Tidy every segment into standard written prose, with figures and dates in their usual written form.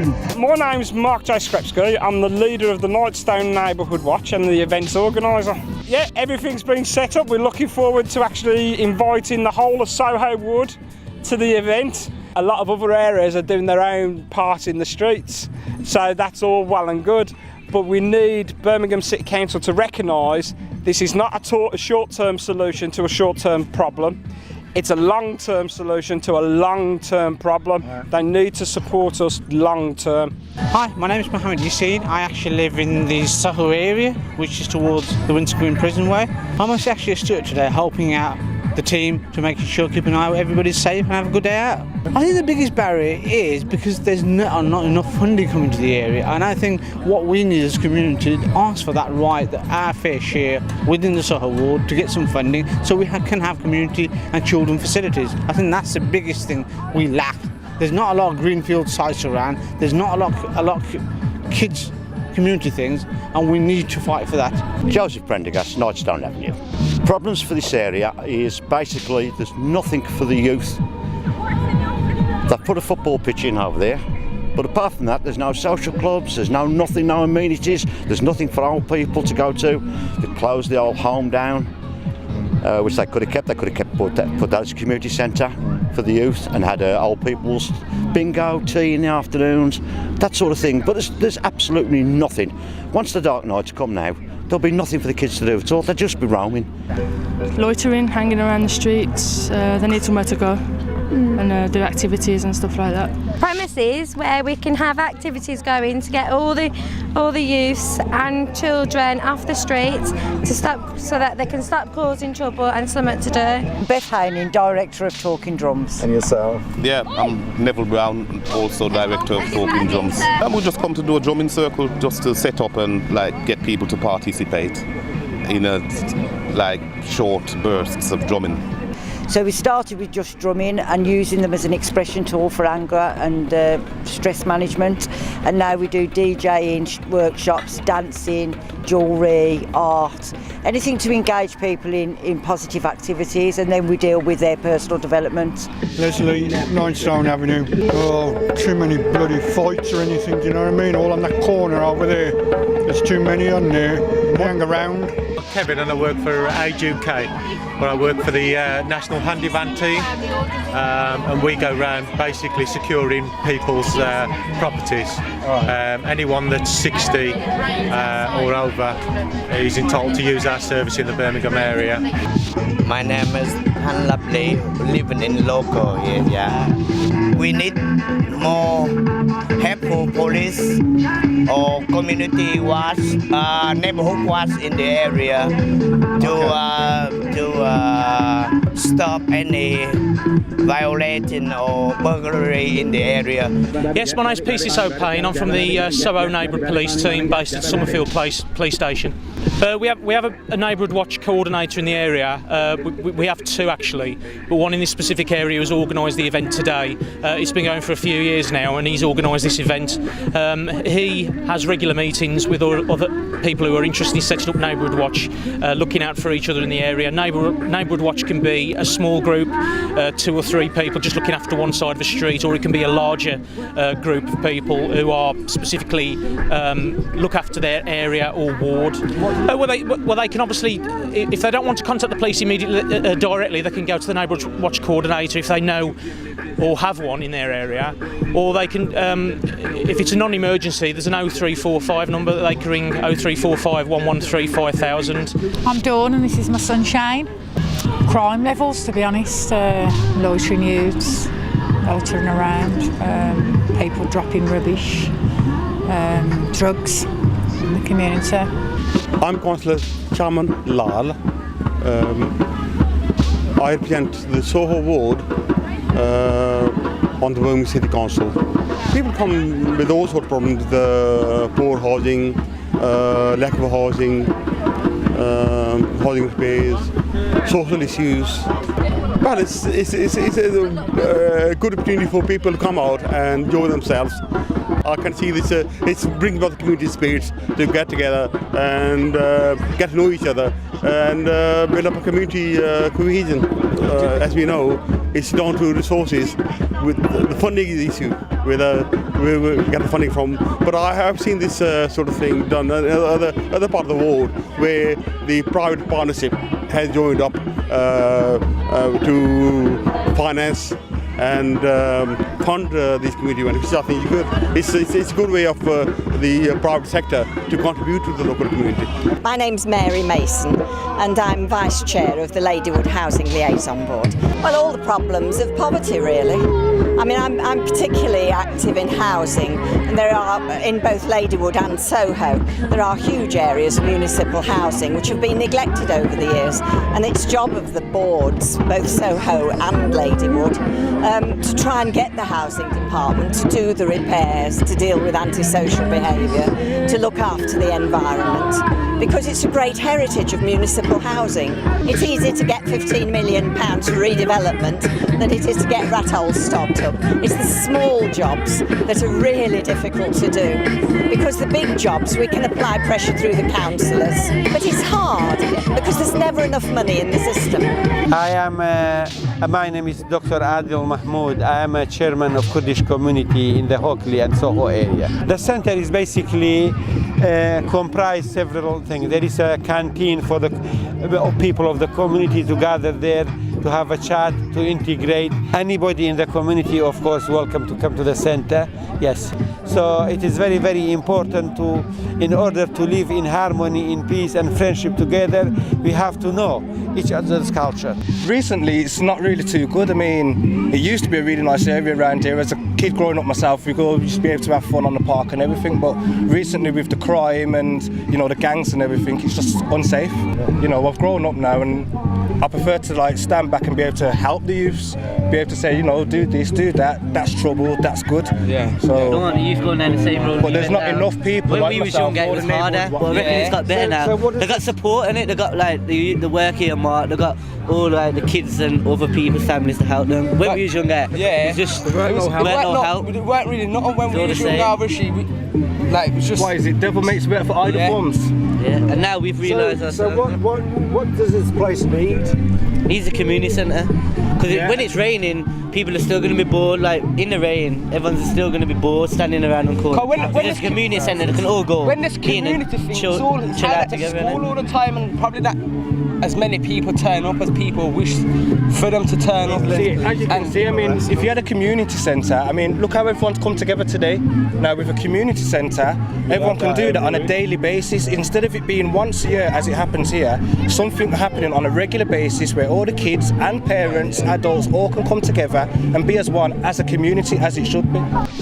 name? My name's Mark J. Skrepsky. I'm the leader of the Knightstone Neighbourhood Watch and the events organiser. Yeah, everything's been set up. We're looking forward to actually inviting the whole of Soho Wood to the event. A lot of other areas are doing their own part in the streets, so that's all well and good. But we need Birmingham City Council to recognise this is not a short-term solution to a short-term problem. It's a long-term solution to a long-term problem. They need to support us long-term. Hi, my name is Mohammed Yassine. I actually live in the Soho area, which is towards the Winter Green Prison Way. I'm actually a steward today, helping out the team to make sure, keep an eye on everybody's safe and have a good day out. I think the biggest barrier is because there's not enough funding coming to the area, and I think what we need as a community is ask for that right, that our fair share within the Soho Ward to get some funding so we can have community and children facilities. I think that's the biggest thing we lack. There's not a lot of greenfield sites around, there's not a lot of kids community things, and we need to fight for that. Joseph Prendergast, Knightstone Avenue. Problems for this area is basically there's nothing for the youth. They've put a football pitch in over there, but apart from that there's no social clubs, there's no amenities, there's nothing for old people to go to. They've closed the old home down, which they could have kept. They could have put that as a community centre for the youth and had old people's bingo, tea in the afternoons, that sort of thing. But there's absolutely nothing. Once the dark nights come now, there'll be nothing for the kids to do at all. They'll just be roaming. Loitering, hanging around the streets, they need somewhere to go and do activities and stuff like that. Premises where we can have activities going to get all the youths and children off the streets to stop, so that they can stop causing trouble and something to do. Beth Haining, Director of Talking Drums. And yourself? Yeah, I'm Neville Brown, also Director of Talking Drums. And we just come to do a drumming circle just to set up and get people to participate in short bursts of drumming. So we started with just drumming and using them as an expression tool for anger and stress management, and now we do DJing, workshops, dancing, jewellery, art, anything to engage people in positive activities, and then we deal with their personal development. Leslie, Knightstone Avenue. Oh, too many bloody fights or anything, do you know what I mean? All on that corner over there. There's too many on there. Hang around. Kevin, and I work for Age UK, where I work for the National Handy Van team, and we go around basically securing people's properties. Anyone that's 60 or over is entitled to use our service in the Birmingham area. My name is Han Lovely, living in local area. We need more helpful police or community watch, neighborhood watch in the area to stop any violating or burglary in the area. Yes, my name's PC O'Payne. I'm from the Soho Neighbourhood Police team based at Summerfield Police Station. We have a neighbourhood watch coordinator in the area. We have two actually, but one in this specific area has organised the event today. It's been going for a few years now, and he's organised this event. He has regular meetings with other people who are interested in setting up neighbourhood watch, looking out for each other in the area. Neighbourhood watch can be a small group, 2 or 3 people just looking after one side of a street, or it can be a larger group of people who are specifically look after their area or ward. Well, they can obviously, if they don't want to contact the police immediately directly, they can go to the neighbourhood watch coordinator if they know or have one in their area, or they can, if it's a non-emergency, there's an 0345 number that they can ring, 0345 113 5000. I'm Dawn and this is my sunshine. Crime levels, to be honest, loitering youths, loitering around, people dropping rubbish, drugs in the community. I'm Councillor Chaman Lal. I represent the Soho Ward on the Birmingham City Council. People come with all sorts of problems, the poor housing, lack of housing, housing repairs, social issues. Well, it's a good opportunity for people to come out and enjoy themselves. I can see this, it's bringing about the community spirit to get together and get to know each other and build up a community cohesion. as we know, it's down to resources. With the funding is the issue, where we get the funding from. But I have seen this sort of thing done in other part of the world, where the private partnership has joined up to finance and fund these community events, which I think is good. It's a good way of the private sector to contribute to the local community. My name's Mary Mason and I'm Vice Chair of the Ladywood Housing Liaison Board. Well, all the problems of poverty really. I mean, I'm particularly active in housing, and there are, in both Ladywood and Soho, there are huge areas of municipal housing which have been neglected over the years, and it's job of the boards, both Soho and Ladywood, to try and get the housing department to do the repairs, to deal with antisocial behaviour, to look after the environment, because it's a great heritage of municipal housing. It's easier to get £15 million for redevelopment than it is to get rat holes stopped up. It's the small jobs that are really difficult to do, because the big jobs we can apply pressure through the councillors, but it's hard because there's never enough money in the system. My name is Dr. Adil Mahmoud. I am a chairman of Kurdish community in the Hockley and Soho area. The center is basically comprise several things. There is a canteen for the people of the community to gather there, to have a chat, to integrate. Anybody in the community, of course, welcome to come to the center. Yes. So it is very, very important to, in order to live in harmony, in peace and friendship together, we have to know each other's culture. Recently, it's not really too good. I mean, it used to be a really nice area around here. As a kid growing up myself, we could just be able to have fun on the park and everything. But recently, with the crime and the gangs and everything, it's just unsafe. I've grown up now, and I prefer to stand back and be able to help the youths, be able to say, do this, do that. That's trouble. That's good. Yeah. So. Don't want the youth going down the same road. But there's not enough people. When like we was myself, younger, it was harder. But I reckon it's got better now. They got support in it. They got the work here, Mark. They got all the kids and other people's families to help them. When we was younger, it was just there weren't no help. There weren't really nothing when we was younger. It was just. Why is it? Devil makes better for idle funds. Yeah, and now we've realised ourselves. So what does this place need? Needs a community centre. Because when it's raining, people are still going to be bored. In the rain, everyone's still going to be bored, standing around on corner. When there's a community centre, they can all go. When this community thing, it's all out together. School all the time, and probably that as many people turn up as people wish for them to turn up. As you can see, I mean, if you had a community centre, I mean, look how everyone's come together today. Now with a community centre, everyone can do that on a daily basis. Instead of it being once a year, as it happens here, something happening on a regular basis where all the kids and parents, adults, all can come together and be as one, as a community, as it should be.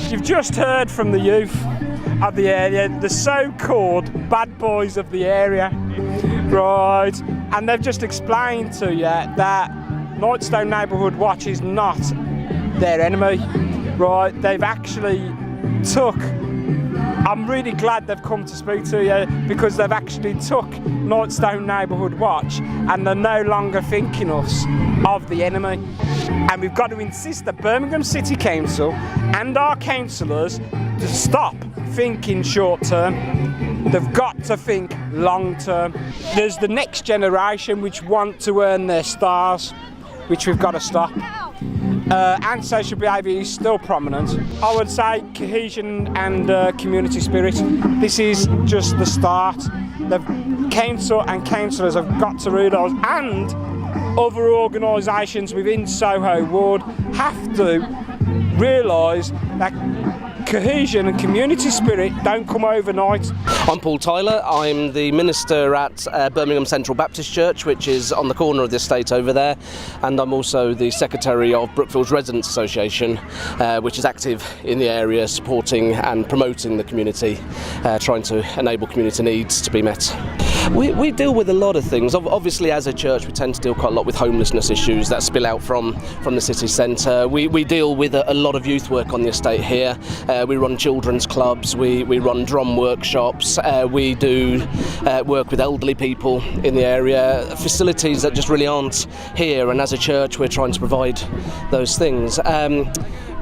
You've just heard from the youth of the area, the so-called bad boys of the area, right? And they've just explained to you that Knightstone Neighbourhood Watch is not their enemy, right? They've actually I'm really glad they've come to speak to you, because they've actually took Knightstone Neighbourhood Watch and they're no longer thinking us of the enemy. And we've got to insist that Birmingham City Council and our councillors to stop thinking short term. They've got to think long term. There's the next generation which want to earn their stars, which we've got to stop. Antisocial behaviour is still prominent. I would say cohesion and community spirit. This is just the start. The council and councillors have got to realise, and other organisations within Soho Ward have to realise that cohesion and community spirit don't come overnight. I'm Paul Tyler. I'm the minister at Birmingham Central Baptist Church, which is on the corner of the estate over there, and I'm also the secretary of Brookfields Residents Association, which is active in the area, supporting and promoting the community, trying to enable community needs to be met. We deal with a lot of things. Obviously, as a church, we tend to deal quite a lot with homelessness issues that spill out from the city centre. We deal with a lot of youth work on the estate here. We run children's clubs, we run drum workshops, we do work with elderly people in the area, facilities that just really aren't here, and as a church we're trying to provide those things.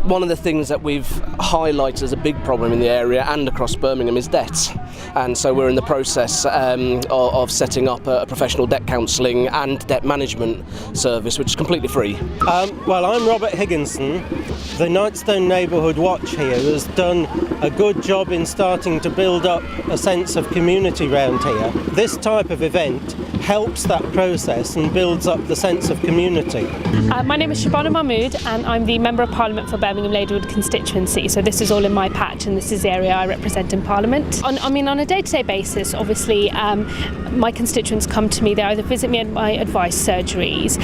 One of the things that we've highlighted as a big problem in the area and across Birmingham is debt. And so we're in the process of setting up a professional debt counselling and debt management service, which is completely free. Well, I'm Robert Higginson. The Knightstone Neighbourhood Watch here has done a good job in starting to build up a sense of community round here. This type of event helps that process and builds up the sense of community. My name is Shabana Mahmood and I'm the Member of Parliament for Birmingham Ladywood constituency, so this is all in my patch and this is the area I represent in Parliament. On a day-to-day basis, obviously my constituents come to me. They either visit me at my advice surgeries,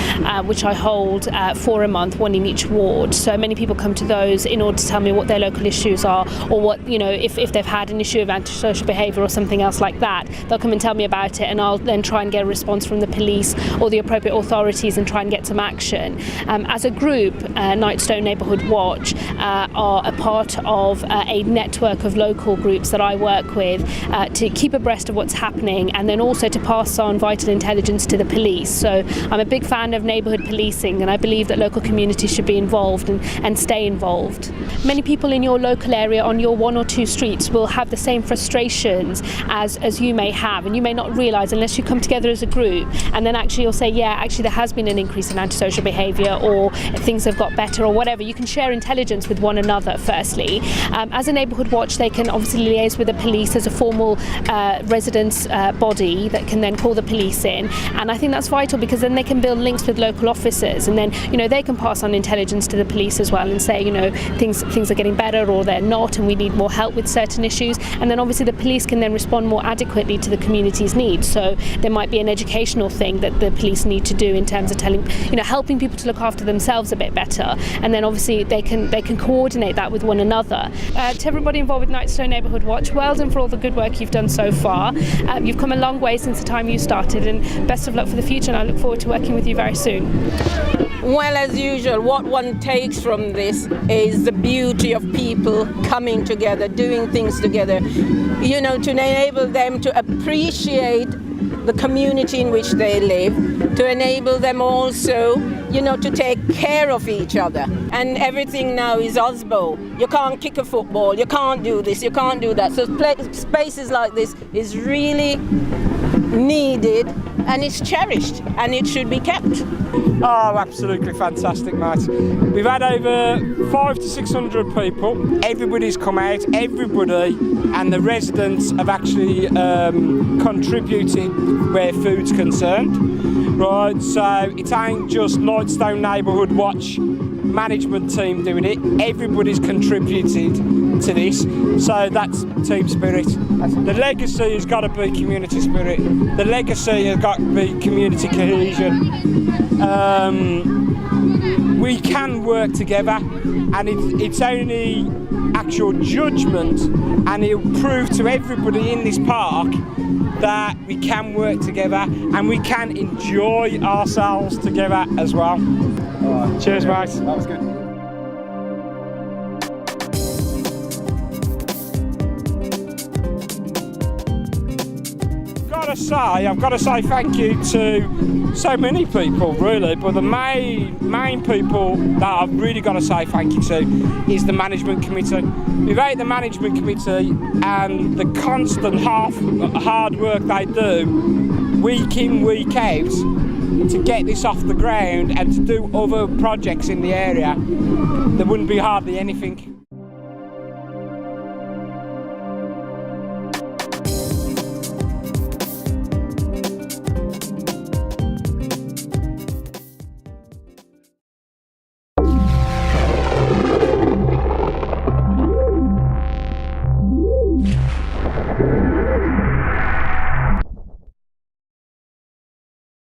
which I hold 4 a month, 1 in each ward. So many people come to those in order to tell me what their local issues are, or what, if they've had an issue of antisocial behaviour or something else like that, they'll come and tell me about it, and I'll then try and get a response from the police or the appropriate authorities and try and get some action. As a group, Knightstone Neighbourhood Watch are a part of a network of local groups that I work with to keep abreast of what's happening, and then also to pass on vital intelligence to the police. So I'm a big fan of neighbourhood policing, and I believe that local communities should be involved and stay involved. Many people in your local area on your 1 or 2 streets will have the same frustrations as you may have, and you may not realise unless you come together as a group, and then actually you'll say, yeah, actually there has been an increase in antisocial behaviour, or things have got better, or whatever. You can share intelligence with one another firstly. As a neighbourhood watch, they can obviously liaise with the police as a formal residence body that can then call the police in, and I think that's vital because then they can build links with local officers, and then they can pass on intelligence to the police as well and say things are getting better or they're not, and we need more help with certain issues, and then obviously the police can then respond more adequately to the community's needs. So there might be an educational thing that the police need to do in terms of helping people to look after themselves a bit better, and then obviously they can coordinate that with one another. To everybody involved with Knightstone Neighbourhood Watch, well done for all the good work you've done so far. You've come a long way since the time you started, and best of luck for the future, and I look forward to working with you very soon. Well, as usual, what one takes from this is the beauty of people coming together, doing things together, to enable them to appreciate the community in which they live, to enable them also, to take care of each other. And everything now is Osbo. You can't kick a football, you can't do this, you can't do that. So spaces like this is really needed, and it's cherished, and it should be kept. Oh, absolutely fantastic, mate. We've had over 500 to 600 people. Everybody's come out, everybody, and the residents have actually contributed where food's concerned. Right, so it ain't just Knightstone Neighbourhood Watch management team doing it, everybody's contributed to this, so that's team spirit. The legacy has got to be community spirit, the legacy has got to be community cohesion. We can work together, and it's only actual judgment, and it'll prove to everybody in this park that we can work together and we can enjoy ourselves together as well. Right. Cheers, mate. That was good. I've got to say thank you to so many people really, but the main people that I've really got to say thank you to is the management committee. Without the management committee and the constant hard work they do week in, week out to get this off the ground and to do other projects in the area, there wouldn't be hardly anything.